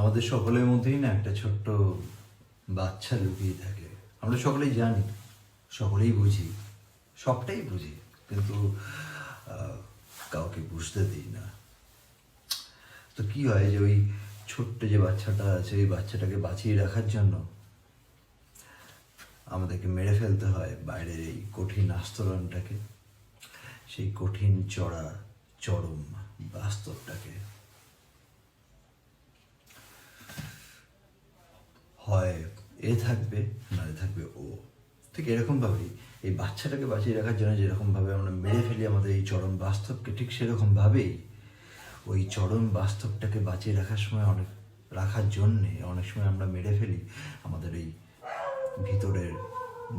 আমাদের সকলের মধ্যেই না একটা ছোট্ট বাচ্চা লুকিয়ে থাকে। আমরা সকলেই জানি, সকলেই বুঝি, সবটাই বুঝি, কিন্তু কাউকে বুঝতে দিই না। তো কি হয় যে ওই ছোট্ট যে বাচ্চাটা আছে, ওই বাচ্চাটাকে বাঁচিয়ে রাখার জন্য আমাদেরকে মেরে ফেলতে হয় বাইরের এই কঠিন আস্তরণটাকে, সেই কঠিন চড়া চরম বাস্তবটাকে। হয় এ থাকবে, নয় থাকবে ও। ঠিক এরকমভাবেই এই বাচ্চাটাকে বাঁচিয়ে রাখার জন্য যেরকমভাবে আমরা মেরে ফেলি আমাদের এই চরম বাস্তবকে, ঠিক সেরকমভাবেই ওই চরম বাস্তবটাকে বাঁচিয়ে রাখার সময় রাখার জন্যে অনেক সময় আমরা মেরে ফেলি আমাদের এই ভিতরের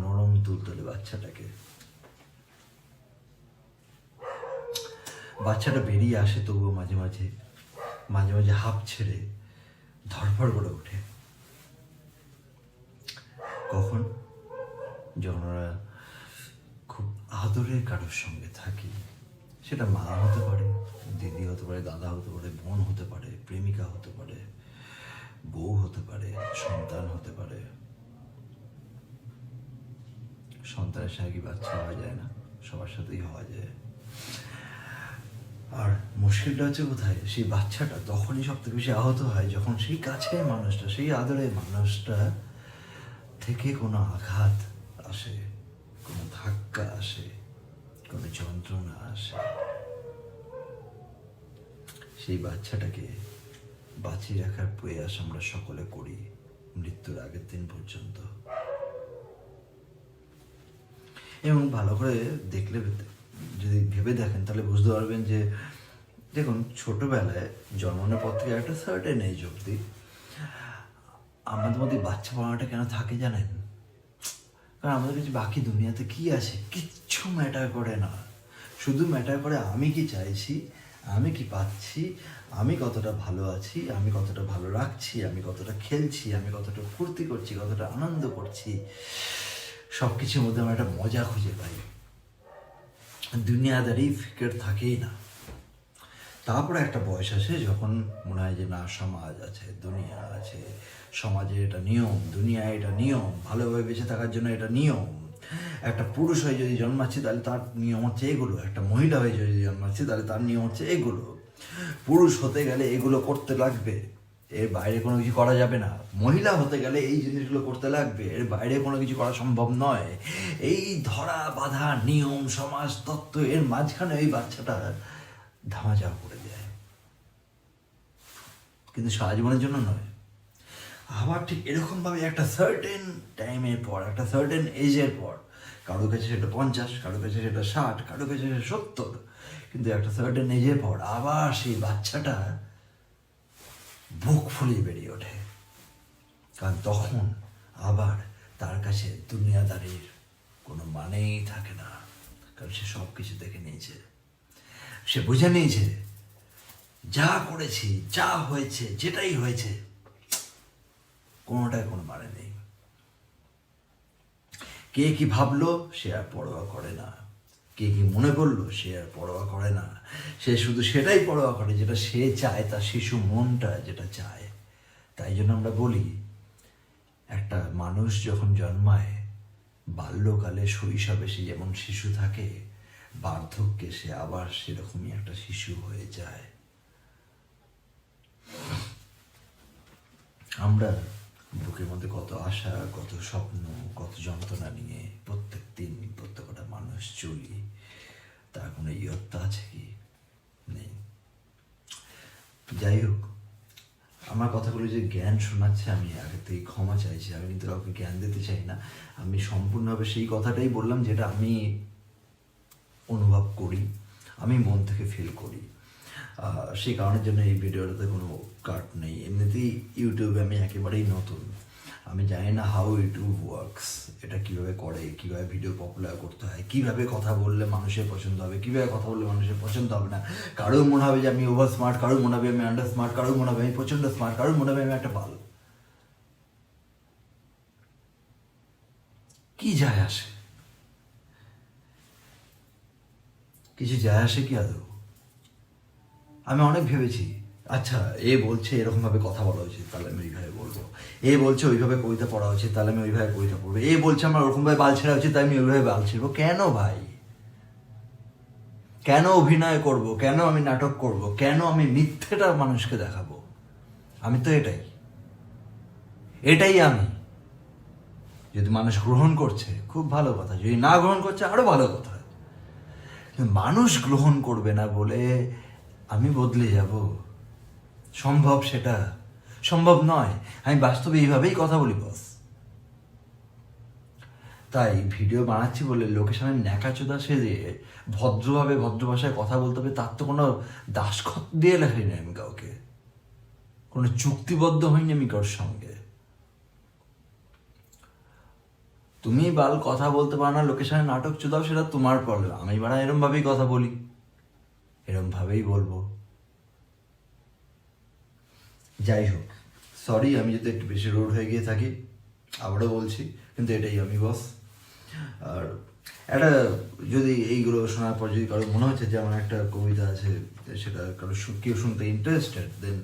নরম তুলতুলে বাচ্চাটাকে। বাচ্চাটা বেরিয়ে আসে তবুও মাঝে মাঝে মাঝে মাঝে হাঁপ ছেড়ে ধরফর করে ওঠে। কখন? যখন ওরা খুব আদরের কারোর সঙ্গে থাকি, সেটা মা হতে পারে, দিদি হতে পারে, দাদা হতে পারে, বোন হতে পারে, প্রেমিকা হতে পারে, বউ হতে পারে, সন্তান হতে পারে। সন্তানের সঙ্গে কি বাচ্চা হওয়া যায় না? সবার সাথেই হওয়া যায়। আর মুশকিলটা হচ্ছে কোথায়? সেই বাচ্চাটা তখনই সব থেকে বেশি আহত হয় যখন সেই কাছের মানুষটা, সেই আদরের মানুষটা থেকে কোনো আঘাত আসে, কোনো ধাক্কা আসে, কোনো যন্ত্রণা আসে। সেই বাচ্চাটাকে বাঁচিয়ে রাখার প্রয়াস আমরা সকলে করি মৃত্যুর আগের দিন পর্যন্ত। এবং ভালো করে দেখলে, যদি ভেবে দেখেন, তাহলে বুঝতে পারবেন যে দেখুন, ছোটবেলায় জন্মানোর পর থেকে একটা সার্টেন এজ অবধি আমাদের মধ্যে বাচ্চা পাওয়াটা কেন থাকে জানেন? কারণ আমাদের কাছে বাকি দুনিয়াতে কি আছে, কিচ্ছু ম্যাটার করে না। শুধু ম্যাটার করে আমি কি চাইছি, আমি কি পাচ্ছি, আমি কতটা ভালো আছি, আমি কতটা ভালো রাখছি, আমি কতটা খেলছি, আমি কতটা ফুর্তি করছি, কতটা আনন্দ করছি। সব কিছুর মধ্যে আমরা একটা মজা খুঁজে পাই। দুনিয়াদারি ফিকির থাকেই না। তারপরে একটা বয়স আসে যখন মনে হয় যে না, সমাজ আছে, দুনিয়া আছে, সমাজে এটা নিয়ম, দুনিয়ায় এটা নিয়ম, ভালোভাবে বেঁচে থাকার জন্য এটা নিয়ম। একটা পুরুষ হয়ে যদি জন্মাচ্ছি তাহলে তার নিয়ম হচ্ছে এগুলো, একটা মহিলা হয়ে যদি জন্মাচ্ছি তাহলে তার নিয়ম হচ্ছে এগুলো। পুরুষ হতে গেলে এগুলো করতে লাগবে, এর বাইরে কোনো কিছু করা যাবে না। মহিলা হতে গেলে এই জিনিসগুলো করতে লাগবে, এর বাইরে কোনো কিছু করা সম্ভব নয়। এই ধরা বাঁধা নিয়ম, সমাজ, তত্ত্ব, এর মাঝখানে ওই বাচ্চাটা ধামাচাপা করে দেয়, কিন্তু সারা জীবনের জন্য নয়। আবার ঠিক এরকমভাবে একটা সার্টেন টাইমের পর, একটা সার্টেন এজের পর, কারোর কাছে সেটা 50, কারোর কাছে সেটা 60, কারোর কাছে সেটা 70, কিন্তু একটা সার্টেন এজের পর আবার সেই বাচ্চাটা বুক ফুলিয়ে বেরিয়ে ওঠে। কারণ তখন আবার তার কাছে দুনিয়াদারির কোনো মানেই থাকে না। কারণ সে সব কিছু দেখে নিয়েছে, সে বুঝে নিয়েছে যা করেছি, যা হয়েছে, যেটাই হয়েছে, কোনোটাই কোনো মানে নেই। কে কি ভাবলো সে আর পরোয়া করে না, কে কি মনে করলো সে আর পরোয়া করে না। সে শুধু সেটাই পরোয়া করে যেটা সে চায়, তার শিশু মনটা যেটা চায়। তাই জন্য আমরা বলি, একটা মানুষ যখন জন্মায়, বাল্যকালে শৈশবে সে যেমন শিশু থাকে, বার্ধক্যে সে আবার সেরকমই একটা শিশু হয়ে যায়। আমরা বুকের মধ্যে কত আশা, কত স্বপ্ন, কত যন্ত্রণা নিয়ে প্রত্যেক দিন প্রত্যেকটা মানুষ চলি, তার কোনো ইয়ত্তা আছে কি? নেই। যাই হোক, আমার কথাগুলো যে জ্ঞান শোনাচ্ছে, আমি আগে থেকে ক্ষমা চাইছি। আমি কিন্তু কাউকে জ্ঞান দিতে চাই না। আমি সম্পূর্ণভাবে সেই কথাটাই বললাম যেটা আমি অনুভব করি, আমি মন থেকে ফিল করি। সেই কারণের জন্য এই ভিডিওটাতে কোনো কাট নেই। এমনিতেই ইউটিউবে আমি একেবারেই নতুন, আমি জানি না হাউ ইউটিউব ওয়ার্কস, এটা কীভাবে করে, কীভাবে ভিডিও পপুলার করতে হয়, কীভাবে কথা বললে মানুষের পছন্দ হবে, কীভাবে কথা বললে মানুষের পছন্দ হবে না। কারোর মনে হবে যে আমি ওভার স্মার্ট, কারোর মনে হবে আমি আন্ডার স্মার্ট, কারোর মনে হবে আমি প্রচণ্ড স্মার্ট, কারোর মনে হবে আমি একটা বাল। কি যায় আসে? কিছু যায় আসে কি আদৌ? আমি অনেক ভেবেছি, আচ্ছা, এ বলছে এরকমভাবে কথা বলা উচিত, তাহলে আমি ওইভাবে বলবো। এ বলছে ওইভাবে কবিতা পড়া উচিত, তাহলে আমি ওইভাবে কবিতা পড়বো। এ বলছে আমার ওরকমভাবে বাল ছেড়া উচিত, তাই আমি ওইভাবে বাল ছেড়বো। কেন ভাই? কেন অভিনয় করব? কেন আমি নাটক করব? কেন আমি মিথ্যেটা মানুষকে দেখাবো? আমি তো এটাই আমি। যদি মানুষ গ্রহণ করছে খুব ভালো কথা, যদি না গ্রহণ করছে আরো ভালো কথা। মানুষ গ্রহণ করবে না বলে আমি বদলে যাব? সম্ভব? সেটা সম্ভব নয়। আমি বাস্তবে এইভাবেই কথা বলি বস। তাই ভিডিও বানাচ্ছি বলে লোকের সামনে ন্যাকাচোদা সেজে ভদ্রভাবে ভদ্র ভাষায় কথা বলতে হবে, তার তো কোনো দাসখত দিয়ে লেখাই আমি কাউকে, কোনো চুক্তিবদ্ধ হয়নি আমি কারোর সঙ্গে। তুমি বাল কথা বলতে পারো না, লোকের সামনে নাটক চোদাও, সেটা তোমার প্রবলেম। আমি বাড়া এরম ভাবেই কথা বলি, এরম ভাবেই বলবো। যাই হোক, সরি আমি যদি একটু বেশি রোড হয়ে গিয়ে থাকি, আবারও বলছি, কিন্তু এটাই আমি বস। আর একটা যদি এইগুলো শোনার পর যদি কারো মনে হচ্ছে যে আমার একটা কবিতা আছে, সেটা কারো কেউ শুনতে interested, then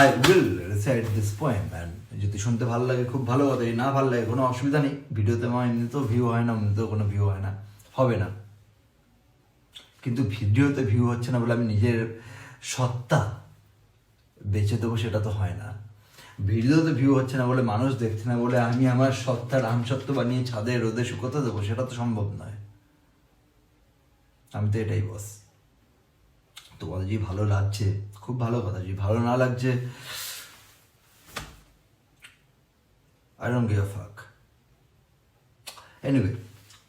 I will recite this poem. And যদি শুনতে ভালো লাগে খুব ভালো কথা, না ভালো লাগে কোনো অসুবিধা নেই। ভিডিওতে আমার এমনিতেও ভিউ হয় না, এমনিতেও কোনো ভিউ হয় না, হবে না। কিন্তু ভিডিওতে ভিউ হচ্ছে না বলে আমি নিজের সত্তা বেঁচে দেবো, সেটা তো হয় না। ভিডিওতে ভিউ হচ্ছে না বলে, মানুষ দেখছে না বলে আমি আমার সত্তা রামসত্ত্ব বানিয়ে ছাদে রোদে শুকোতে দেবো, সেটা তো সম্ভব নয়। আমি তো এটাই বস। তোমাদের যদি ভালো লাগছে খুব ভালো কথা, যদি ভালো না লাগছে আই ডোন্ট গিভ আ ফাক। এনিওয়ে,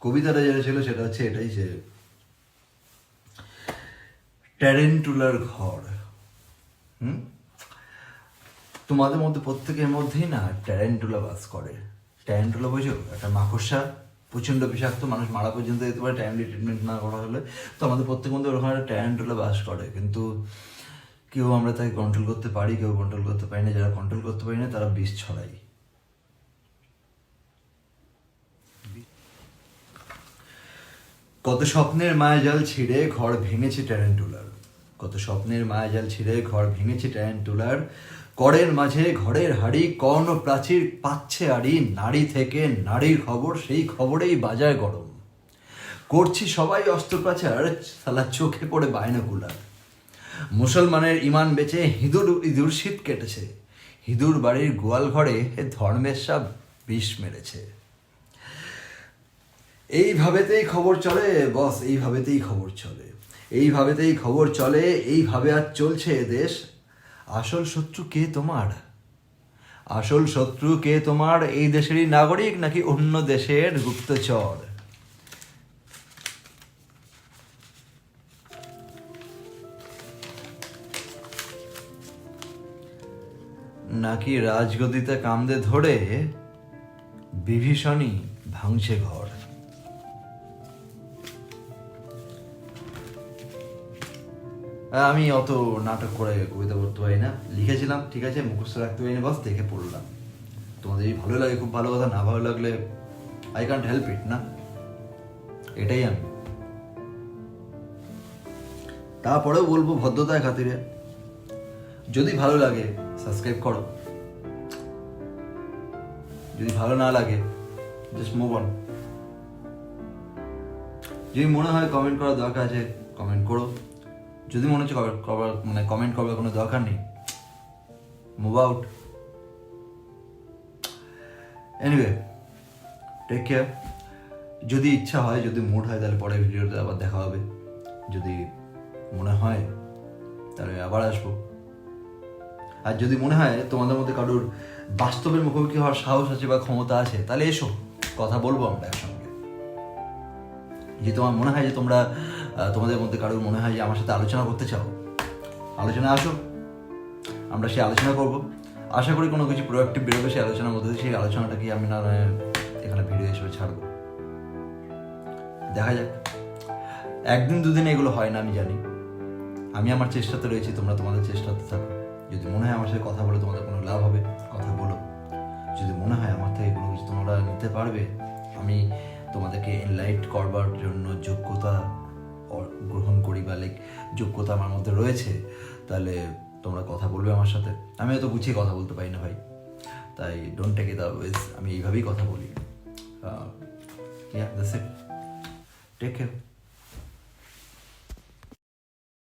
কবিতাটা যেটা ছিল সেটা হচ্ছে এটাই যে ট্যারেন্টুলার ঘর। তোমাদের মধ্যে প্রত্যেকের মধ্যেই না ট্যারেন্টুলা বাস করে। ট্যারেন্টুলা বোঝো? একটা মাকড়সা, প্রচণ্ড বিষাক্ত, মানুষ মারা পর্যন্ত যেতে পারে টাইমলি ট্রিটমেন্ট না করা হলে। তো আমাদের প্রত্যেকের মধ্যে ওরকম একটা ট্যারেন্টুলা বাস করে, কিন্তু কেউ আমরা তাকে কন্ট্রোল করতে পারি, কেউ কন্ট্রোল করতে পারি না। যারা কন্ট্রোল করতে পারি না তারা বিষ ছড়াই। কত স্বপ্নের মায়াজাল ছিঁড়ে ঘর ভেঙেছে ট্যারেন্টুলার, কত স্বপ্নের মায়াজাল ছিঁড়ে ঘর ভেঙেছে ট্যারেন্টুলার। করের মাঝে ঘরের হাড়ি, কর্ণ প্রাচীর পাচ্ছে আড়ি, নারী থেকে নারীর খবর, সেই খবরেই বাজায় গরম। করছি সবাই অস্ত্রোপচার, সালা চোখে পড়ে বায়নাকুলার। মুসলমানের ইমান বেচে ইঁদুর শীত কেটেছে, হিঁদুর বাড়ির গোয়াল ঘরে ধর্মের সাপ বিষ মেরেছে। এইভাবেতেই খবর চলে বস, এইভাবেতেই খবর চলে, এইভাবেতেই খবর চলে, এইভাবে আজ চলছে দেশ। আসল শত্রু কে তোমার? আসল শত্রু কে তোমার? এই দেশেরই নাগরিক নাকি অন্য দেশের গুপ্তচর? নাকি রাজগদিতে কামদে ধরে বিভীষণই ভাঙছে ঘর? আমি অত নাটক করে কবিতা পড়তে পারি না, লিখেছিলাম ঠিক আছে, মুখস্থ রাখতে পারিনি বস, দেখে পড়লাম। তোমাদের যদি ভালো লাগে খুব ভালো কথা, না ভালো লাগলে আই ক্যান্ট হেল্প ইট না, এটাই আমি। তারপরেও বলবো ভদ্রতার খাতিরে, যদি ভালো লাগে সাবস্ক্রাইব করো, যদি ভালো না লাগে জাস্ট মুভ অন। যদি মনে হয় কমেন্ট করার দরকার আছে কমেন্ট করো, যদি মনে হচ্ছে কমেন্ট করবার কোনো দরকার নেই, move out. Anyway, take care. যদি ইচ্ছা হয়, যদি মুড হয়, তাহলে পরের ভিডিওতে আবার দেখা হবে। যদি মনে হয় তাহলে আবার আসবো। আর যদি মনে হয় তোমাদের মধ্যে কারোর বাস্তবের মুখোমুখি হওয়ার সাহস আছে বা ক্ষমতা আছে, তাহলে এসো, কথা বলবো আমরা একসঙ্গে। যে তোমার মনে হয় যে তোমাদের মধ্যে কারোর মনে হয় যে আমার সাথে আলোচনা করতে চাও, আলোচনা আসো, আমরা সেই আলোচনা করবো। আশা করি কোনো কিছু প্রোডাক্টিভ বেরোবে সেই আলোচনার মধ্যে দিয়ে। সেই আলোচনাটাকে আমি না এখানে ভিডিও হিসেবে ছাড়বো, দেখা যাক। একদিন দুদিন এগুলো হয় না আমি জানি, আমি আমার চেষ্টাতে রয়েছি, তোমরা তোমাদের চেষ্টাতে থাকো। যদি মনে হয় আমার সাথে কথা বলে তোমাদের কোনো লাভ হবে, কথা বলো। যদি মনে হয় আমার থেকে কোনো কিছু তোমরা নিতে পারবে, আমি তোমাদেরকে এনলাইট করবার জন্য যোগ্যতা গ্রহণ করি বা যোগ্যতা আমার মধ্যে রয়েছে, তাহলে তোমরা কথা বলবে আমার সাথে। আমি হয়তো গুছিয়ে কথা বলতে পারি না ভাই, তাই ডোন্ট টেক ইট অলওয়েজ, আমি এইভাবেই কথা বলি। That's it, take care.